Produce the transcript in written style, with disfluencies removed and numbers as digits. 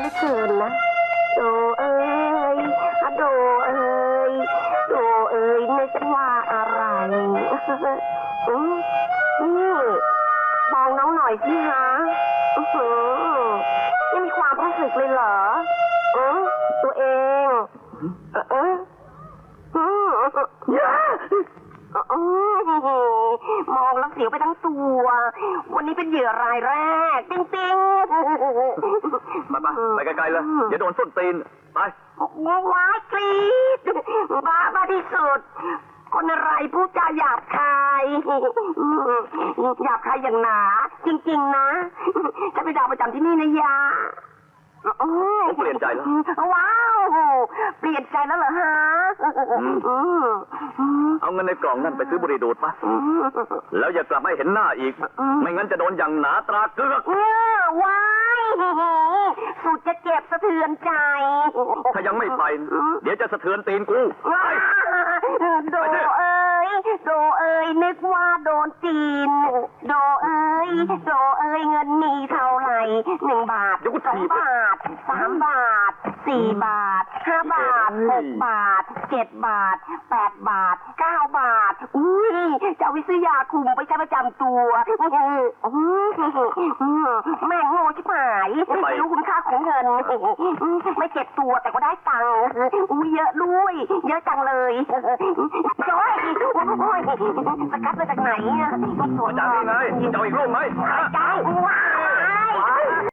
เหลือเกินนะโดเอ้ยโดเอ้ยโดเอ้ยนึกว่าอะไรนี่มองน้องหน่อยสิฮะยังมีความรู้สึกเลยเหรอตัวเองมองแล้วเสียวไปทั้งตัว วันนี้เป็นเหยื่อรายแรกจริงๆไปไกลๆเลยอย่าโดนส้นตีนไปว้ายกรี๊ดบ้าที่สุดคนอะไรพูดจาหยาบคายหยาบคายอย่างหนาจริงๆนะจะไปดาวประจำที่นี่นะยาเปลี่ยนใจแล้วว้าวเปลี่ยนใจแล้วเหรอฮะเอาเงินในกล่องนั่นไปซื้อบุหรี่ดูดปะแล้วอย่ากลับไม่เห็นหน้าอีกไม่งั้นจะโดนอย่างหนาตราเกลือกว้ายสุดจะเจ็บสะเทือนใจถ้ายังไม่ไปเดี๋ยวจะสะเทือนตีนกูไปโดเอ้ยโดเอ้ยนึกว่าโดนจีนโดเอ้ยโดเอ้ยเงินมีเท่าไหร่1 บาท2 บาท3 บาท4 บาท5 บาท6 บาท7 บาท8 บาท9 บาทจะเอาไปซื้อยาคุมไปใช้ประจำตัวแม่งโง่ชิบหายไม่รู้คุณค่าของเงินไม่เจ็บตัวแต่ก็ได้ตังค์เยอะด้วยเยอะจังเลยโจ้ยสกัดมาจากไหนมาจากนี่ไงจะเอาอีกลูกไหมเจ้าว้า